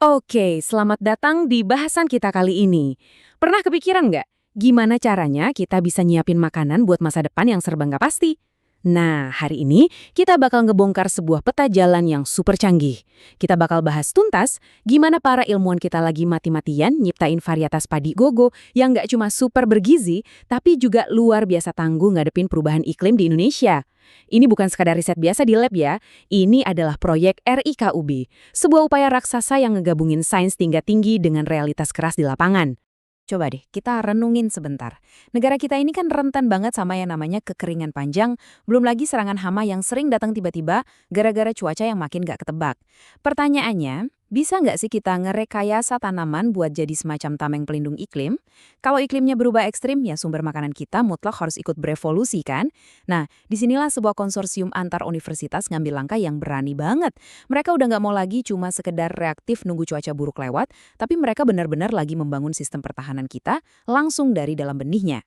Oke, selamat datang di bahasan kita kali ini. Pernah kepikiran nggak, gimana caranya kita bisa nyiapin makanan buat masa depan yang serba nggak pasti? Nah, hari ini kita bakal ngebongkar sebuah peta jalan yang super canggih. Kita bakal bahas tuntas gimana para ilmuwan kita lagi mati-matian nyiptain varietas padi gogo yang nggak cuma super bergizi, tapi juga luar biasa tangguh ngadepin perubahan iklim di Indonesia. Ini bukan sekadar riset biasa di lab ya, ini adalah proyek RIKUB, sebuah upaya raksasa yang ngegabungin sains tingkat tinggi dengan realitas keras di lapangan. Coba deh, kita renungin sebentar. Negara kita ini kan rentan banget sama yang namanya kekeringan panjang, belum lagi serangan hama yang sering datang tiba-tiba gara-gara cuaca yang makin gak ketebak. Pertanyaannya, bisa nggak sih kita ngerekayasa tanaman buat jadi semacam tameng pelindung iklim? Kalau iklimnya berubah ekstrim, ya sumber makanan kita mutlak harus ikut berevolusi kan? Nah, disinilah sebuah konsorsium antar universitas ngambil langkah yang berani banget. Mereka udah nggak mau lagi cuma sekedar reaktif nunggu cuaca buruk lewat, tapi mereka benar-benar lagi membangun sistem pertahanan kita langsung dari dalam benihnya.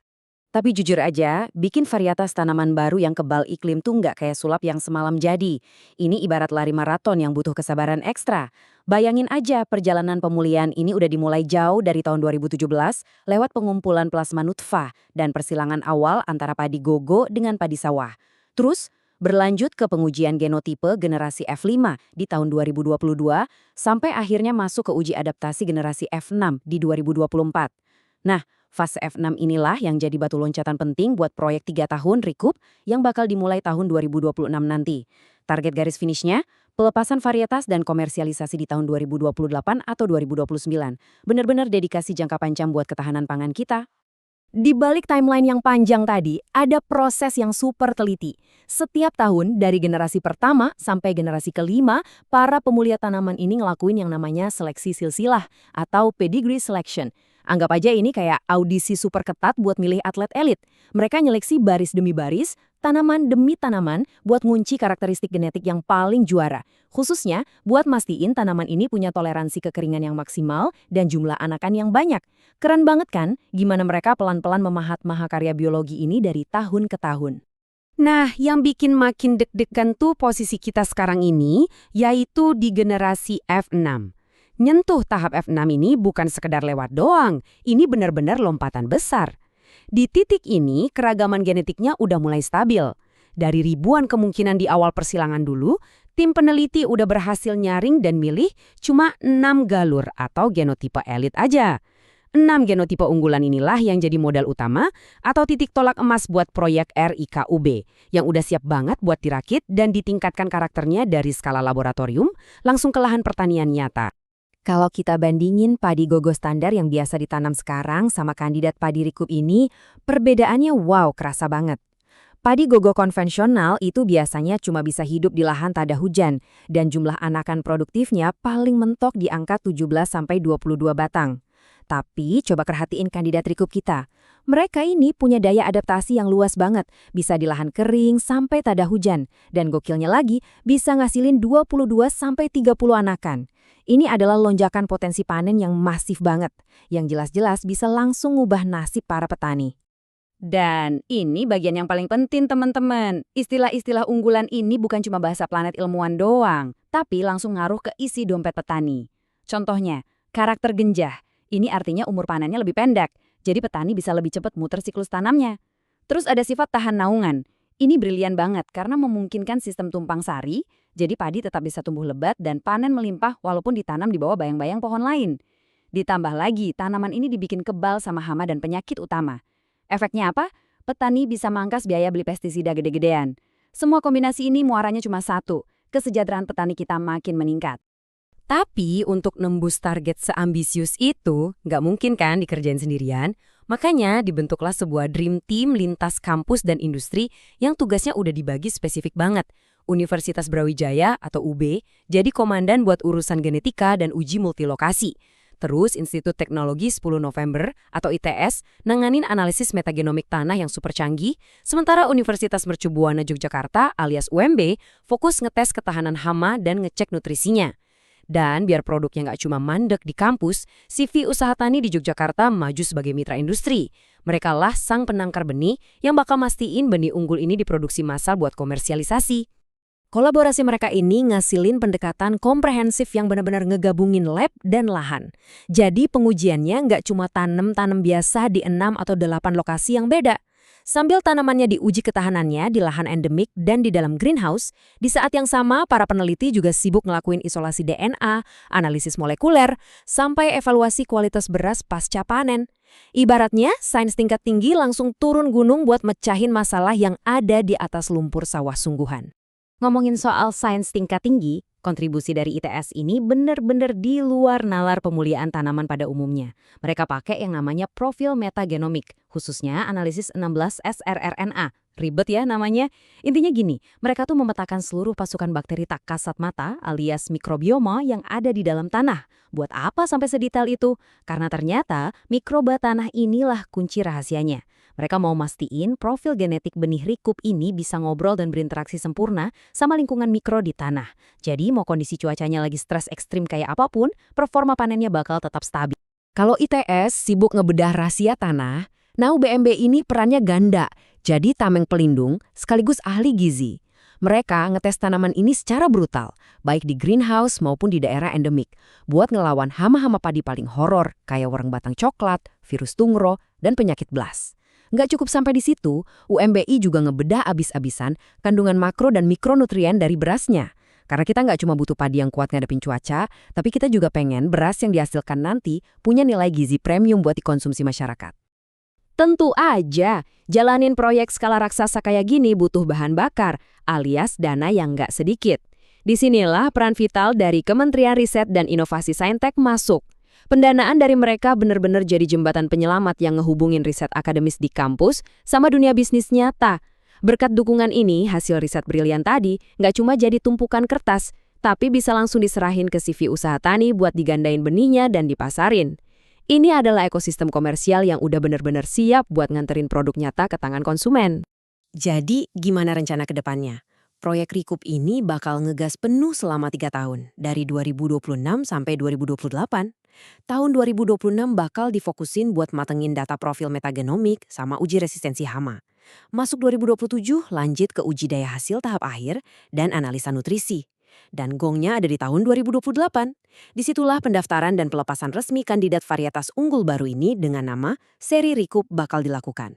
Tapi jujur aja, bikin varietas tanaman baru yang kebal iklim tuh nggak kayak sulap yang semalam jadi. Ini ibarat lari maraton yang butuh kesabaran ekstra. Bayangin aja perjalanan pemulihan ini udah dimulai jauh dari tahun 2017 lewat pengumpulan plasma nutfah dan persilangan awal antara padi gogo dengan padi sawah. Terus, berlanjut ke pengujian genotipe generasi F5 di tahun 2022 sampai akhirnya masuk ke uji adaptasi generasi F6 di 2024. Nah, fase F6 inilah yang jadi batu loncatan penting buat proyek 3 tahun RIKUB yang bakal dimulai tahun 2026 nanti. Target garis finishnya, pelepasan varietas dan komersialisasi di tahun 2028 atau 2029. Benar-benar dedikasi jangka panjang buat ketahanan pangan kita. Di balik timeline yang panjang tadi, ada proses yang super teliti. Setiap tahun, dari generasi pertama sampai generasi kelima, para pemulia tanaman ini ngelakuin yang namanya seleksi silsilah atau pedigree selection. Anggap aja ini kayak audisi super ketat buat milih atlet elit. Mereka nyeleksi baris demi baris, tanaman demi tanaman, buat ngunci karakteristik genetik yang paling juara. Khususnya, buat mastiin tanaman ini punya toleransi kekeringan yang maksimal dan jumlah anakan yang banyak. Keren banget kan, gimana mereka pelan-pelan memahat mahakarya biologi ini dari tahun ke tahun. Nah, yang bikin makin deg-degan tuh posisi kita sekarang ini, yaitu di generasi F6. Nyentuh tahap F6 ini bukan sekedar lewat doang, ini benar-benar lompatan besar. Di titik ini, keragaman genetiknya udah mulai stabil. Dari ribuan kemungkinan di awal persilangan dulu, tim peneliti udah berhasil nyaring dan milih cuma 6 galur atau genotipe elit aja. 6 genotipe unggulan inilah yang jadi modal utama atau titik tolak emas buat proyek RIKUB yang udah siap banget buat dirakit dan ditingkatkan karakternya dari skala laboratorium langsung ke lahan pertanian nyata. Kalau kita bandingin padi gogo standar yang biasa ditanam sekarang sama kandidat padi RIKUB ini, perbedaannya wow kerasa banget. Padi gogo konvensional itu biasanya cuma bisa hidup di lahan tak ada hujan, dan jumlah anakan produktifnya paling mentok di angka 17-22 batang. Tapi coba perhatiin kandidat RIKUB kita. Mereka ini punya daya adaptasi yang luas banget, bisa di lahan kering sampai tak ada hujan, dan gokilnya lagi bisa ngasilin 22-30 anakan. Ini adalah lonjakan potensi panen yang masif banget, yang jelas-jelas bisa langsung ngubah nasib para petani. Dan ini bagian yang paling penting teman-teman. Istilah-istilah unggulan ini bukan cuma bahasa planet ilmuwan doang, tapi langsung ngaruh ke isi dompet petani. Contohnya, karakter genjah. Ini artinya umur panennya lebih pendek, jadi petani bisa lebih cepat muter siklus tanamnya. Terus ada sifat tahan naungan. Ini brilian banget karena memungkinkan sistem tumpang sari, jadi padi tetap bisa tumbuh lebat dan panen melimpah walaupun ditanam di bawah bayang-bayang pohon lain. Ditambah lagi, tanaman ini dibikin kebal sama hama dan penyakit utama. Efeknya apa? Petani bisa mangkas biaya beli pestisida gede-gedean. Semua kombinasi ini muaranya cuma satu, kesejahteraan petani kita makin meningkat. Tapi untuk nembus target seambisius itu, nggak mungkin kan dikerjain sendirian. Makanya dibentuklah sebuah dream team lintas kampus dan industri yang tugasnya udah dibagi spesifik banget. Universitas Brawijaya atau UB jadi komandan buat urusan genetika dan uji multilokasi. Terus Institut Teknologi 10 November atau ITS nanganin analisis metagenomik tanah yang super canggih, sementara Universitas Mercu Buana Yogyakarta alias UMB fokus ngetes ketahanan hama dan ngecek nutrisinya. Dan biar produknya nggak cuma mandek di kampus, CV Usaha Tani di Yogyakarta maju sebagai mitra industri. Mereka lah sang penangkar benih yang bakal mastiin benih unggul ini diproduksi massal buat komersialisasi. Kolaborasi mereka ini ngasilin pendekatan komprehensif yang benar-benar ngegabungin lab dan lahan. Jadi pengujiannya nggak cuma tanam-tanam biasa di 6 atau 8 lokasi yang beda. Sambil tanamannya diuji ketahanannya di lahan endemik dan di dalam greenhouse, di saat yang sama para peneliti juga sibuk ngelakuin isolasi DNA, analisis molekuler, sampai evaluasi kualitas beras pasca panen. Ibaratnya, sains tingkat tinggi langsung turun gunung buat mecahin masalah yang ada di atas lumpur sawah sungguhan. Ngomongin soal sains tingkat tinggi, kontribusi dari ITS ini benar-benar di luar nalar pemuliaan tanaman pada umumnya. Mereka pakai yang namanya profil metagenomik, khususnya analisis 16 srRNA. Ribet ya namanya. Intinya gini, mereka tuh memetakan seluruh pasukan bakteri tak kasat mata alias mikrobioma yang ada di dalam tanah. Buat apa sampai sedetail itu? Karena ternyata mikroba tanah inilah kunci rahasianya. Mereka mau mastiin profil genetik benih rikup ini bisa ngobrol dan berinteraksi sempurna sama lingkungan mikro di tanah. Jadi mau kondisi cuacanya lagi stres ekstrim kayak apapun, performa panennya bakal tetap stabil. Kalau ITS sibuk ngebedah rahasia tanah, nah UBMB ini perannya ganda, jadi tameng pelindung sekaligus ahli gizi. Mereka ngetes tanaman ini secara brutal, baik di greenhouse maupun di daerah endemik, buat ngelawan hama-hama padi paling horor kayak wereng batang coklat, virus tungro, dan penyakit blas. Nggak cukup sampai di situ, UMBI juga ngebedah abis-abisan kandungan makro dan mikronutrien dari berasnya. Karena kita nggak cuma butuh padi yang kuat ngadepin cuaca, tapi kita juga pengen beras yang dihasilkan nanti punya nilai gizi premium buat dikonsumsi masyarakat. Tentu aja, jalanin proyek skala raksasa kayak gini butuh bahan bakar, alias dana yang nggak sedikit. Disinilah peran vital dari Kementerian Riset dan Inovasi Saintek masuk. Pendanaan dari mereka benar-benar jadi jembatan penyelamat yang ngehubungin riset akademis di kampus sama dunia bisnis nyata. Berkat dukungan ini, hasil riset brilian tadi nggak cuma jadi tumpukan kertas, tapi bisa langsung diserahin ke CV usaha tani buat digandain benihnya dan dipasarin. Ini adalah ekosistem komersial yang udah benar-benar siap buat nganterin produk nyata ke tangan konsumen. Jadi, gimana rencana ke depannya? Proyek Rikup ini bakal ngegas penuh selama 3 tahun, dari 2026 sampai 2028. Tahun 2026 bakal difokusin buat matengin data profil metagenomik sama uji resistensi hama. Masuk 2027 lanjut ke uji daya hasil tahap akhir dan analisa nutrisi. Dan gongnya ada di tahun 2028. Disitulah pendaftaran dan pelepasan resmi kandidat varietas unggul baru ini dengan nama Seri Rikup bakal dilakukan.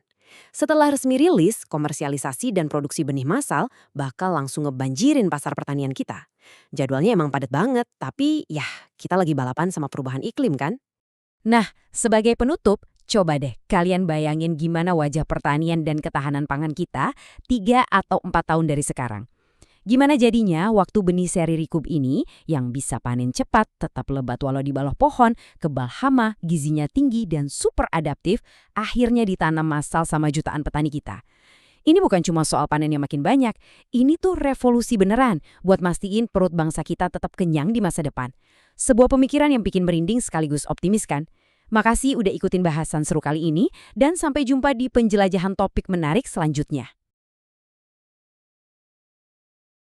Setelah resmi rilis, komersialisasi dan produksi benih massal bakal langsung ngebanjirin pasar pertanian kita. Jadwalnya emang padat banget, tapi ya kita lagi balapan sama perubahan iklim kan? Nah, sebagai penutup, coba deh kalian bayangin gimana wajah pertanian dan ketahanan pangan kita 3 atau 4 tahun dari sekarang. Gimana jadinya waktu benih seri Rikup ini yang bisa panen cepat, tetap lebat walau di bawah pohon, kebal hama, gizinya tinggi dan super adaptif, akhirnya ditanam massal sama jutaan petani kita. Ini bukan cuma soal panen yang makin banyak, ini tuh revolusi beneran buat mastiin perut bangsa kita tetap kenyang di masa depan. Sebuah pemikiran yang bikin merinding sekaligus optimis kan? Makasih udah ikutin bahasan seru kali ini dan sampai jumpa di penjelajahan topik menarik selanjutnya.